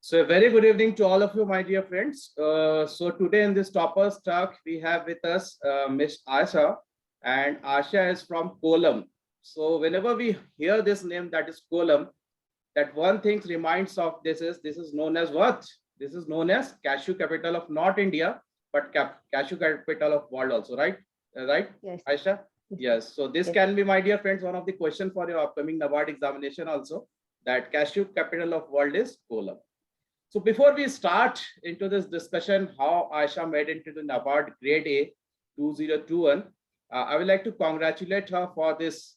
So a very good evening to all of you, my dear friends. So today in this Toppers Talk, we have with us Miss Ayisha, and Ayisha is from Kollam. So whenever we hear this name, that is Kollam, that one thing reminds of this is known as what? This is known as cashew capital of not India, but cashew capital of world also, right? Right, Yes. Ayisha? Yes. So this Yes. can be, my dear friends, one of the question for your upcoming NABARD examination also. That cashew capital of world is Kollam. So before we start into this discussion, how Ayisha made into the NABARD Grade A 2021, I would like to congratulate her for this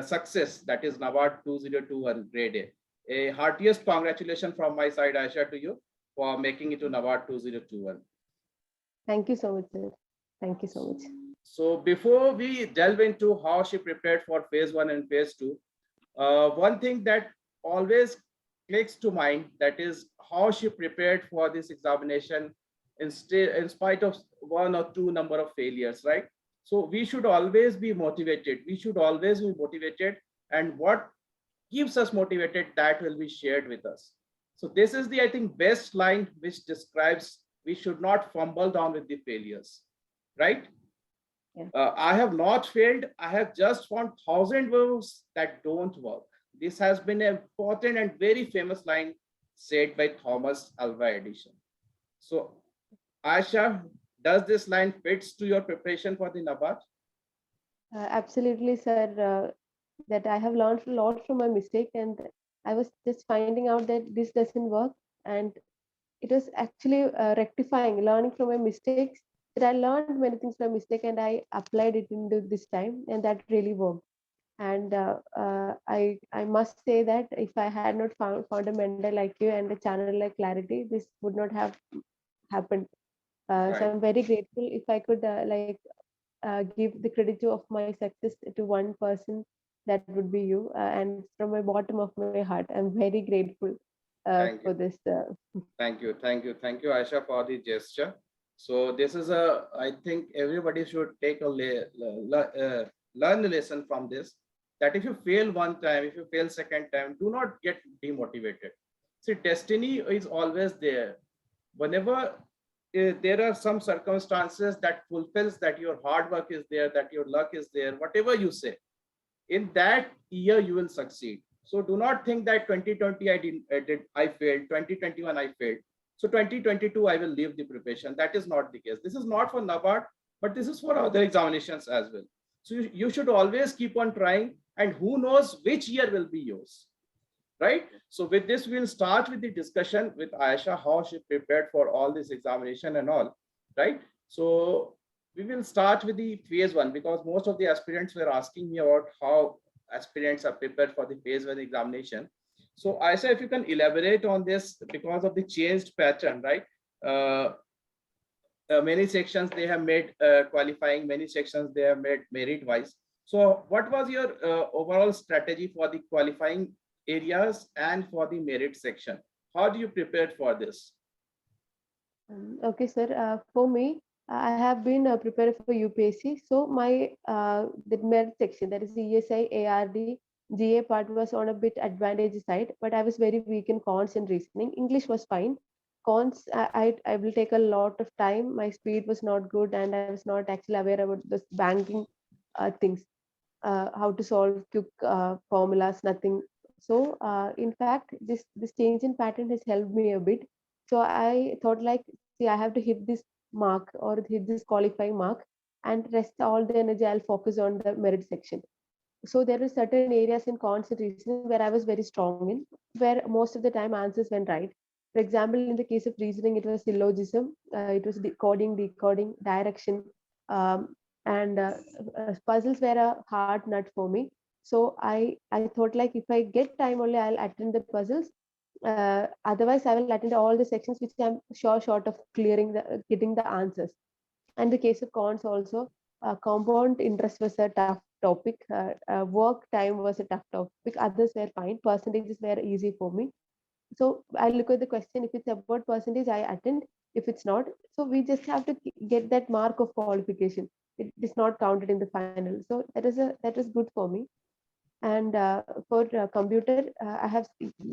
success, that is NABARD 2021 Grade A. A heartiest congratulations from my side, Ayisha, to you for making it to NABARD 2021. Thank you so much, sir. Thank you so much. So before we delve into how she prepared for phase 1 and phase 2, one thing that always clicks to mind, that is how she prepared for this examination in spite of one or two number of failures, right? So we should always be motivated. We should always be motivated, and what keeps us motivated, that will be shared with us. So this is the, I think, best line which describes we should not fumble down with the failures, right? Yeah. I have not failed. I have just found 1,000 verbs that don't work. This has been an important and very famous line said by Thomas Alva Edison. So, Ayisha, does this line fits to your preparation for the NABARD? Absolutely, sir. That I have learned a lot from my mistake, and I was just finding out that this doesn't work, and it was actually rectifying, learning from my mistakes. That I learned many things from mistake, and I applied it into this time, and that really worked. And I must say that if I had not found a mentor like you and a channel like Clarity, this would not have happened. So Right. I'm very grateful if I could give the credit of my success to one person, that would be you. And from my bottom of my heart, I'm very grateful Thank for you. this. Thank you. Thank you. Thank you, Ayisha, for the gesture. So this is a, I think everybody should take a learn a lesson from this, that if you fail one time, if you fail second time, do not get demotivated. See, destiny is always there. Whenever there are some circumstances that fulfills that your hard work is there, that your luck is there, whatever you say, in that year you will succeed. So do not think that 2020 I failed, 2021 I failed, so 2022 I will leave the preparation. That is not the case. This is not for NABARD, but this is for other examinations as well. So you should always keep on trying, and who knows which year will be yours, right? So with this, we'll start with the discussion with Ayisha, how she prepared for all this examination and all, right? So we will start with the phase 1, because most of the aspirants were asking me about how aspirants are prepared for the phase 1 examination. So Ayisha, if you can elaborate on this, because of the changed pattern, right? Many sections they have made qualifying, many sections they have made merit wise. So what was your overall strategy for the qualifying areas and for the merit section? How do you prepare for this? Okay, sir. For me, I have been prepared for UPSC. So my the merit section, that is ESI, ARD, GA part was on a bit advantage side, but I was very weak in cons and reasoning. English was fine. Cons, I will take a lot of time. My speed was not good, and I was not actually aware about this banking things, how to solve quick formulas, nothing. So in fact, this change in pattern has helped me a bit. So I thought like, see, I have to hit this mark or hit this qualifying mark, and rest all the energy I'll focus on the merit section. So there were certain areas in concentration where I was very strong in, where most of the time answers went right. For example, in the case of reasoning, it was syllogism, it was decoding, direction, um, and puzzles were a hard nut for me. So I thought like, if I get time only, I'll attend the puzzles. Otherwise, I will attend all the sections which I'm sure short of clearing getting the answers. And the case of cons also, compound interest was a tough topic. Work time was a tough topic. Others were fine. Percentages were easy for me. So I look at the question. If it's about percentage, I attend. If it's not, so we just have to get that mark of qualification. It is not counted in the final. So that is good for me. And for computer,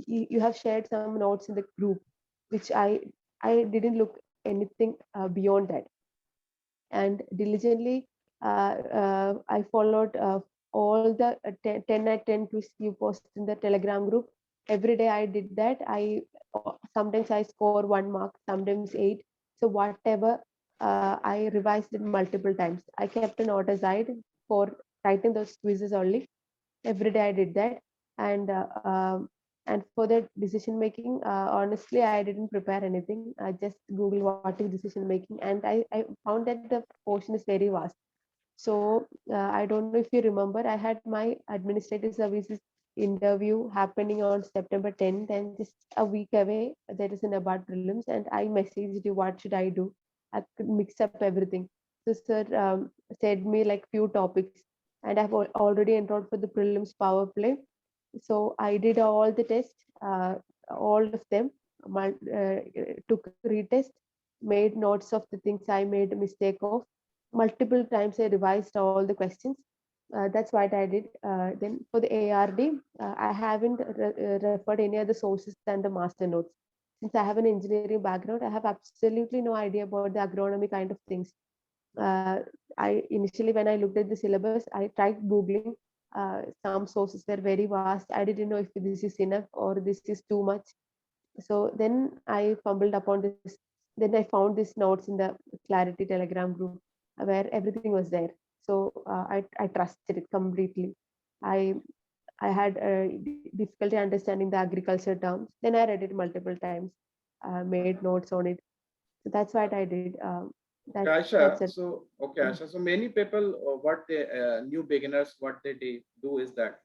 you have shared some notes in the group, which I didn't look anything beyond that. And diligently I followed all the 10 at 10 quiz you post in the Telegram group. Every day I did that. Sometimes I score 1 mark, sometimes 8. So whatever, I revised it multiple times. I kept a note aside for writing those quizzes only. Every day I did that. And and for the decision making, honestly I didn't prepare anything. I just googled what is decision making, and I found that the portion is very vast. So I don't know if you remember, I had my administrative services interview happening on September 10th, and just a week away there is an NABARD prelims, and I messaged you what should I do. I could mix up everything. So sir said me like few topics, and I've already enrolled for the prelims power play. So I did all the tests, all of them, took retest, made notes of the things I made a mistake of. Multiple times I revised all the questions. That's what I did. Then for the ARD, I haven't referred any other sources than the master notes. Since I have an engineering background, I have absolutely no idea about the agronomy kind of things. uh, I initially, when I looked at the syllabus, I tried googling. Some sources were very vast. I didn't know if this is enough or this is too much. So then I fumbled upon this. Then I found these notes in the Clarity Telegram group, where everything was there. So I trusted it completely. I I had difficulty understanding the agriculture terms. Then I read it multiple times, made notes on it. So that's what I did. Okay, That's Aisha. it. So, okay, Aisha. So many people, what they new beginners, what they do is that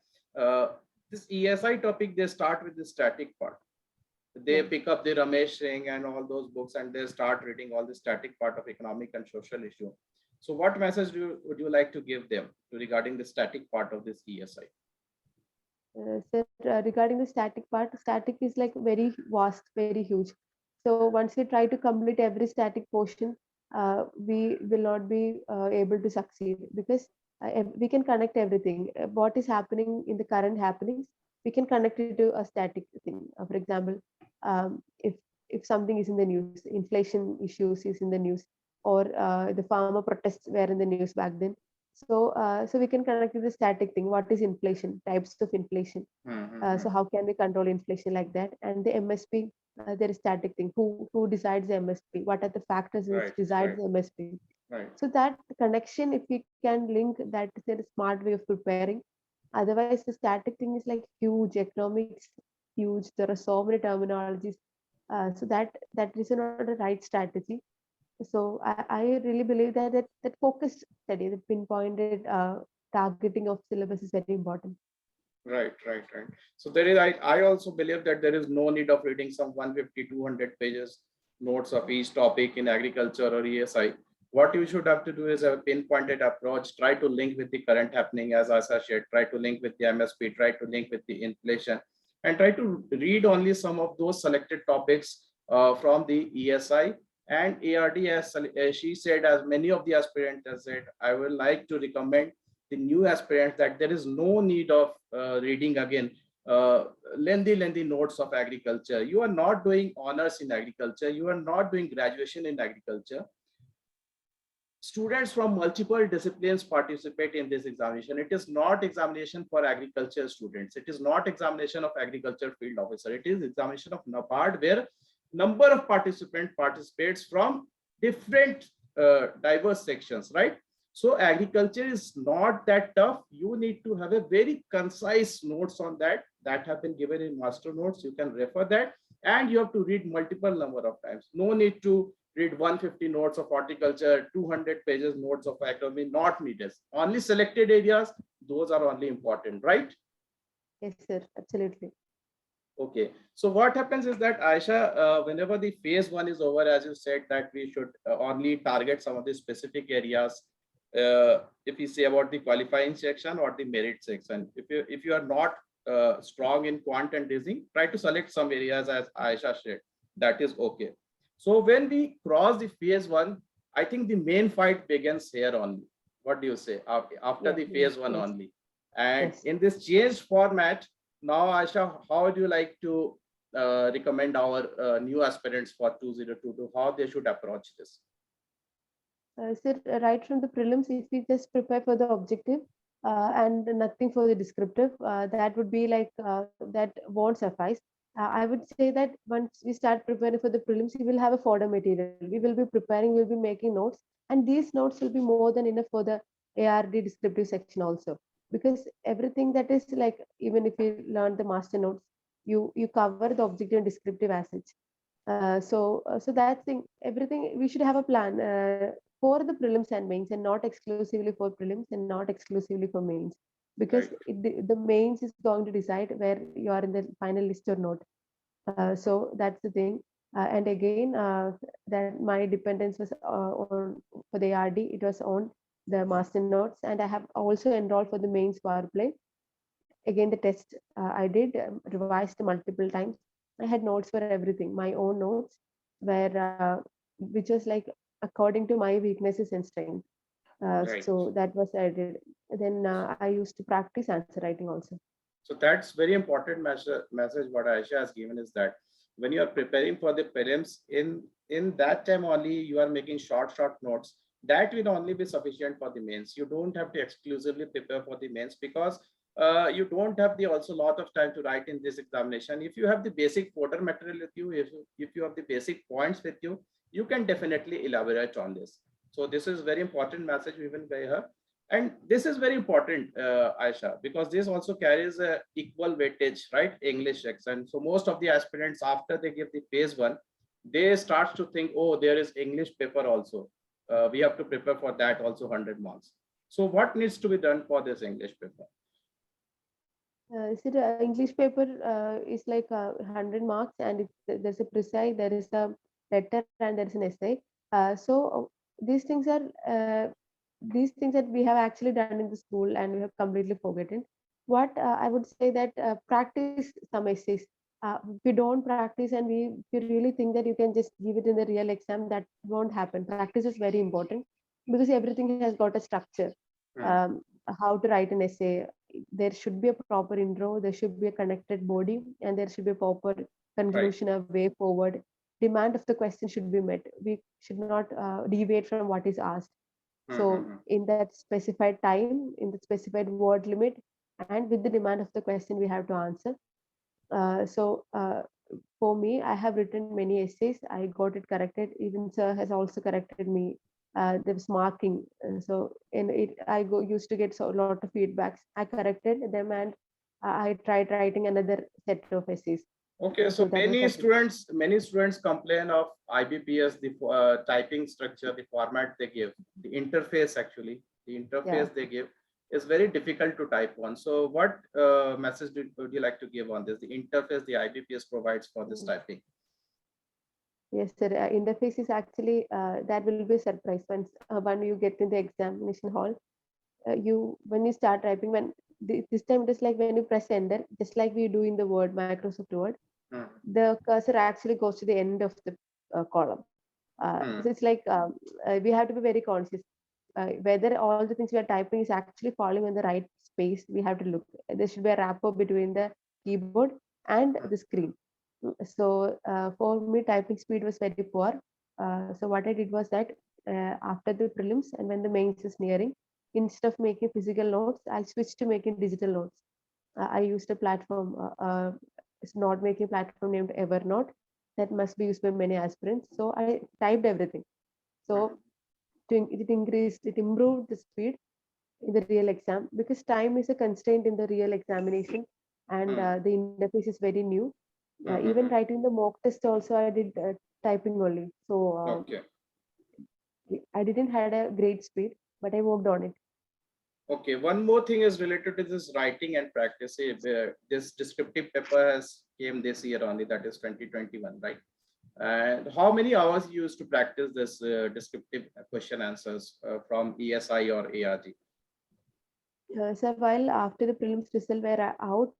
uh, this ESI topic, they start with the static part. They Yeah. pick up the Ramesh Singh and all those books, and they start reading all the static part of economic and social issue. So, what message would you like to give them regarding the static part of this ESI? Sir, regarding the static part, static is like very vast, very huge. So once we try to complete every static portion, we will not be able to succeed, because we can connect everything. What is happening in the current happenings, we can connect it to a static thing. For example, if something is in the news, inflation issues is in the news, or the farmer protests were in the news back then. So, so we can connect with the static thing. What is inflation? Types of inflation. So Mm-hmm. how can we control inflation like that? And the MSP, there is static thing. Who decides the MSP? What are the factors which Right, decides right, the MSP? right, So that connection, if we can link, that is a smart way of preparing. Otherwise, the static thing is like huge economics, huge. There are so many terminologies. So that is not a right strategy. So I really believe that focused study, the pinpointed targeting of syllabus is very important. right, right, right. So there is, I also believe that there is no need of reading some 150, 200 pages notes of each topic in agriculture or ESI. What you should have to do is a pinpointed approach, try to link with the current happening, as Asa shared, try to link with the MSP, try to link with the inflation, and try to read only some of those selected topics from the ESI and ARD. As she said, as many of the aspirants have said, I would like to recommend the new aspirants that there is no need of reading again uh, lengthy notes of agriculture. You are not doing honors in agriculture, you are not doing graduation in agriculture. Students from multiple disciplines participate in this examination. It is not examination for agriculture students, it is not examination of agriculture field officer, it is examination of NABARD, where number of participants participates from different diverse sections, right? So agriculture is not that tough. You need to have a very concise notes on that have been given in master notes. You can refer that, and you have to read multiple number of times. No need to read 150 notes of horticulture, 200 pages notes of agronomy, not needed. Only selected areas, those are only important, right? Yes, sir, absolutely. Okay. So what happens is that Aisha, whenever the phase one is over, as you said, that we should only target some of the specific areas. If we say about the qualifying section or the merit section, if you are not strong in quant and reasoning, try to select some areas as Aisha said. That is okay. So when we cross the phase one, I think the main fight begins here only. What do you say? After Yeah, the yeah, phase one yes. only. And Yes. in this changed format, now Aisha, how do you like to recommend our new aspirants for 2022, how they should approach this? So right from the prelims, if we just prepare for the objective and nothing for the descriptive, that would be like that won't suffice. I would say that once we start preparing for the prelims, we will have a fodder material. We will be preparing, we'll be making notes, and these notes will be more than enough for the ARD descriptive section also. Because everything that is like, even if you learn the master notes, you cover the objective and descriptive as such. So that's thing. Everything we should have a plan for the prelims and mains, and not exclusively for prelims and not exclusively for mains, because Right. the mains is going to decide where you are in the final list or not. So that's the thing. And again, that my dependence was on for the ARD. It was on the master notes, and I have also enrolled for the mains power play. Again, the test I did revised multiple times. I had notes for everything, my own notes, where which was like according to my weaknesses and strength. Right. So that was I did. Then I used to practice answer writing also. So that's very important message what Aisha has given is that when you are preparing for the prelims, in that time only you are making short notes. That will only be sufficient for the mains. You don't have to exclusively prepare for the mains, because you don't have the also lot of time to write in this examination. If you have the basic fodder material with you, if you have the basic points with you, you can definitely elaborate on this. So this is very important message given by her. And this is very important, Aisha, because this also carries a equal weightage, right? English accent. So most of the aspirants, after they give the phase one, they start to think, oh, there is English paper also. We have to prepare for that also 100 marks. So what needs to be done for this English paper? So the English paper is like 100 marks, and there's a precise, there is a letter, and there is an essay. So these things are these things that we have actually done in the school, and we have completely forgotten. What I would say that practice some essays. If you don't practice, and if you really think that you can just give it in the real exam, that won't happen. Practice is very important, because everything has got a structure. Hmm. Um, how to write an essay, there should be a proper intro, there should be a connected body, and there should be a proper Right. conclusion, a way forward. Demand of the question should be met. We should not deviate from what is asked. Hmm, hmm, So hmm. in that specified time, in the specified word limit, and with the demand of the question, we have to answer. So for me, I have written many essays. I got it corrected. Even sir has also corrected me. There was marking. So in it, used to get so a lot of feedbacks. I corrected them, and I tried writing another set of essays. Okay, So so that was the many students complain of IBPS, the typing structure, the format they give, the interface actually, the yeah. interface they give is very difficult to type on. So what message would you like to give on this? The interface the IBPS provides for this Mm. typing. Yes, sir. Interface is actually that will be a surprise when you get in the examination hall. You when you start typing, when this time it is like when you press enter, just like we do in the Word, Microsoft Word, Hmm, the cursor actually goes to the end of the column. hmm, So it's like we have to be very conscious whether all the things we are typing is actually falling in the right space. We have to look. There should be a wrapper between the keyboard and hmm, the screen. So for me, typing speed was very poor. So what I did was that after the prelims and when the mains is nearing, instead of making physical notes, I switched to making digital notes. I used a platform. It's not making platform named Evernote that must be used by many aspirants. So I typed everything. hmm, So it improved the speed in the real exam, because time is a constraint in the real examination, and hmm, the interface is very new. hmm, hmm, Even hmm. writing the mock test also, I did typing only. So Okay. I didn't had a great speed, but I worked on it. Okay, one more thing is related to this writing and practice. This descriptive paper has came this year only, that is 2021, right? And how many hours you used to practice this descriptive question answers from ESI or ARG? So while after the prelims result were out,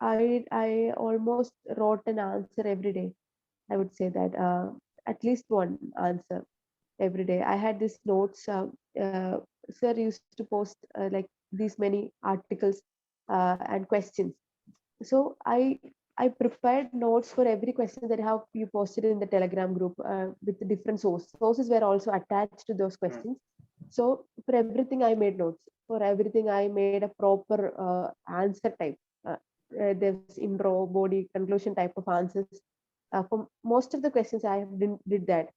I almost wrote an answer every day. I would say that at least one answer every day. I had these notes. Sir used to post like these many articles and questions. So I prepared notes for every question that have you posted in the Telegram group with the different sources were also attached to those questions. So for everything I made notes. For everything I made a proper answer type. There's intro, body, conclusion type of answers. For most of the questions I did that.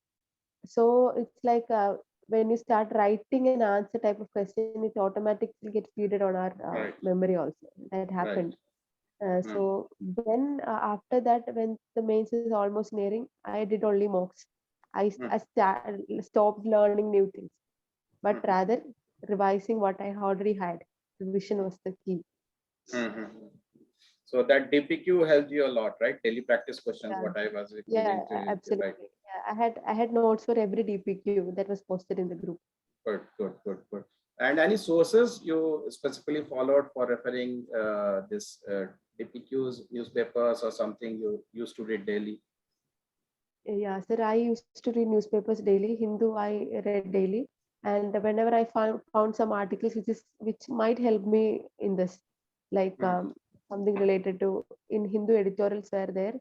So it's like when you start writing an answer type of question, it automatically gets feeded on our Right. memory also. That Right. happened. So then after that, when the mains is almost nearing, I did only mocks. I stopped learning new things, but rather revising what I already had. Revision was the key. So that DPQ helped you a lot, right? Daily practice questions, Yeah, what I was yeah, explaining to you, right? absolutely. Yeah, I had notes for every DPQ that was posted in the group. Good, good, good, good. And any sources you specifically followed for referring this DPQs, newspapers, or something you used to read daily? Yeah, sir, I used to read newspapers daily. Hindu, I read daily, and whenever I found some articles which might help me in this, like something related to in Hindu editorials were there,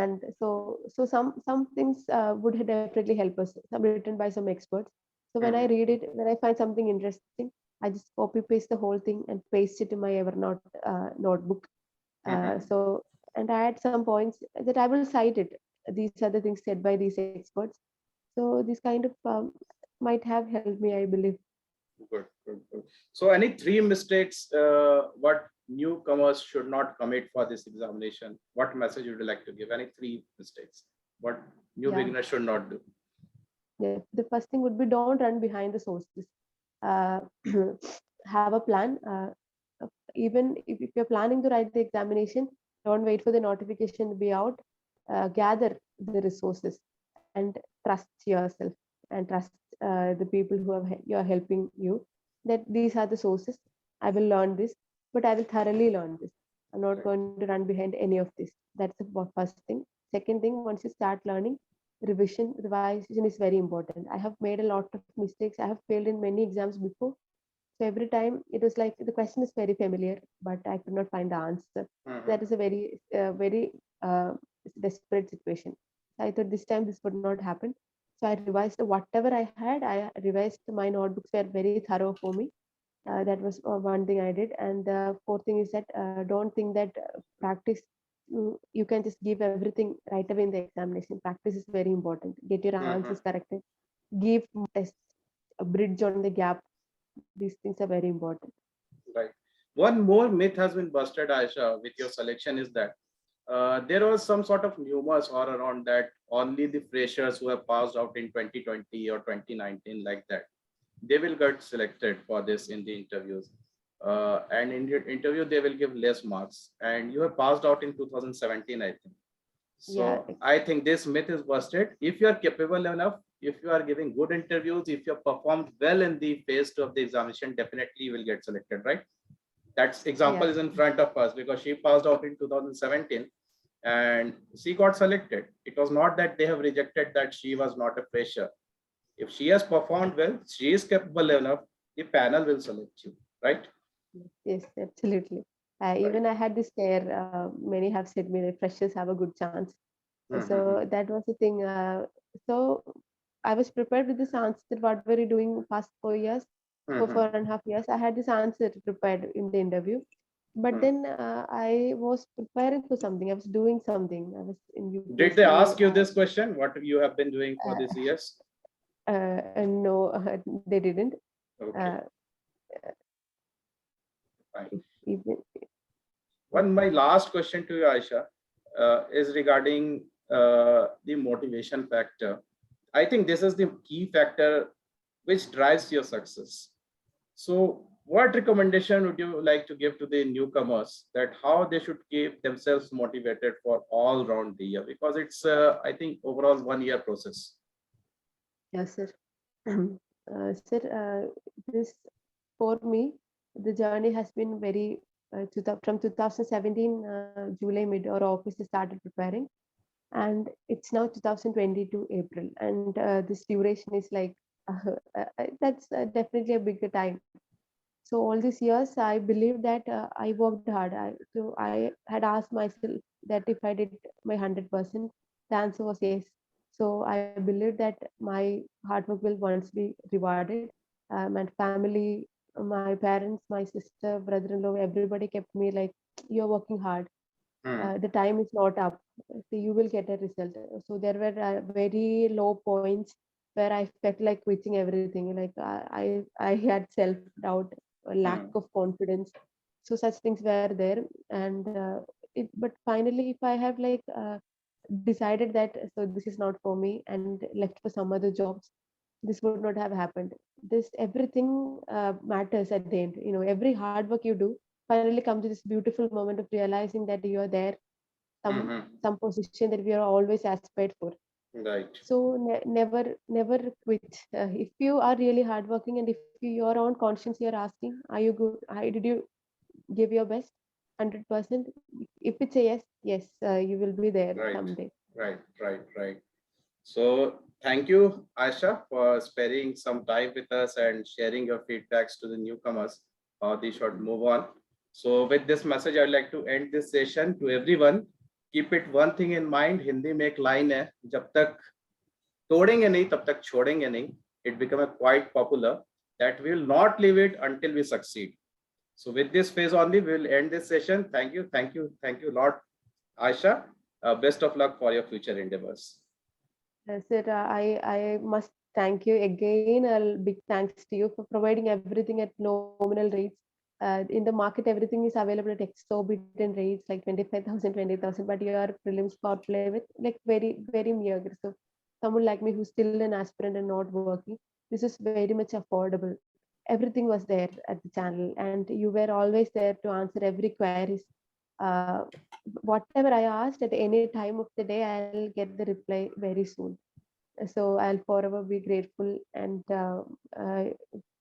and so some things would definitely help us. Some written by some experts. So when I read it, when I find something interesting, I just copy paste the whole thing and paste it in my Evernote notebook. So and I add some points that I will cite it. These are the things said by these experts. So this kind of might have helped me, I believe. Good, good, good. So any three mistakes what newcomers should not commit for this examination? What message would you like to give? Any three mistakes what new Yeah, beginners should not do? yeah. The first thing would be don't run behind the sources. Uh, have a plan. Even if you're planning to write the examination, don't wait for the notification to be out. Gather the resources and trust yourself and trust the people who you're helping you. That these are the sources. I will learn this, but I will thoroughly learn this. I'm not going to run behind any of this. That's the first thing. Second thing, once you start learning, revision is very important. I have made a lot of mistakes. I have failed in many exams before, so every time it was like the question is very familiar, but I could not find the answer. That is a very desperate situation. I thought this time this would not happen. So I revised whatever I had. I revised. My notebooks were very thorough for me. That was one thing I did. And the fourth thing is that don't think that practice, you can just give everything right away in the examination. Practice is very important. Get your answers corrected. Give tests, a bridge on the gap. These things are very important. Right. One more myth has been busted, Aisha, with your selection is that there was some sort of rumors or around that only the freshers who have passed out in 2020 or 2019 like that, they will get selected for this in the interviews. And in the interview, they will give less marks. And you have passed out in 2017, I think. Yeah, So I think this myth is busted. If you are capable enough, if you are giving good interviews, if you have performed well in the phase two of the examination, definitely you will get selected, right? That example yes, is in front of us because she passed out in 2017 and she got selected. It was not that they have rejected that she was not a fresher. If she has performed well, she is capable enough, the panel will select you, right? yes, absolutely. Right. Even I had this scare. Many have said me that freshers have a good chance. So that was the thing. So I was prepared with this answer. What were you doing past 4 years? For 4.5 years, I had this answer prepared in the interview. But then I was preparing for something. I was doing something. I was in Did they UPSC. ask you this question? What you have been doing for Uh, this years? no, they didn't. Okay, Uh, fine. even One, my last question to you, Aisha, is regarding the motivation factor. I think this is the key factor which drives your success. So what recommendation would you like to give to the newcomers that how they should keep themselves motivated for all round the year? Because it's, I think, overall 1 year process. yes, sir. Sir, this for me, the journey has been very from 2017 July mid or August I started preparing, and it's now 2022 April, and this duration is like that's definitely a bigger time. So all these years, I believe that I worked hard. So I had asked myself that if I did my 100%, the answer was yes. So I believe that my hard work will once be rewarded. My family, my parents, my sister, brother-in-law, everybody kept me like, you're working hard. Hmm. The time is not up. So you will get a result. So there were very low points where I felt like quitting everything. Like I had self doubt, a lack Hmm. of confidence. So such things were there, and but finally, if I have like decided that so this is not for me and left for some other jobs, this would not have happened. This everything matters at the end. Every hard work you do finally comes to this beautiful moment of realizing that you are there some Hmm. some position that we are always aspired for. Right. So never quit. If you are really hardworking and if your own conscience you're asking, are you good? Did you give your best 100%? If it's a yes, yes, you will be there Right. someday. Right. Right. Right. So thank you, Aisha, for sparing some time with us and sharing your feedbacks to the newcomers. They should move on. So with this message, I'd like to end this session. To everyone, keep it one thing in mind. Hindi में एक line है, जब तक तोड़ेंगे नहीं, तब तक छोड़ेंगे नहीं. It became a quite popular that we will not leave it until we succeed. So with this phase only, we will end this session. Thank you, thank you, thank you, Lord Aisha. Best of luck for your future endeavors. Sir, I must thank you again. A big thanks to you for providing everything at nominal rates. In the market, everything is available at exorbitant rates like 25,000, 20,000. But your prelims for play with like very meager. So someone like me who's still an aspirant and not working, this is very much affordable. Everything was there at the channel, and you were always there to answer every queries. Uh, Whatever I asked at any time of the day, I'll get the reply very soon. So I'll forever be grateful and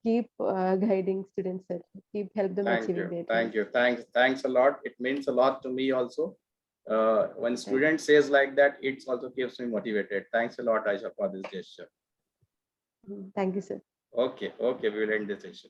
keep guiding students, sir. Keep help them Thank achieving you. their Thank dreams. you. Thanks a lot. It means a lot to me also. When Thank student says like that, it also keeps me motivated. Thanks a lot, Aisha, for this gesture. thank you, sir. Okay, okay, we will end this session.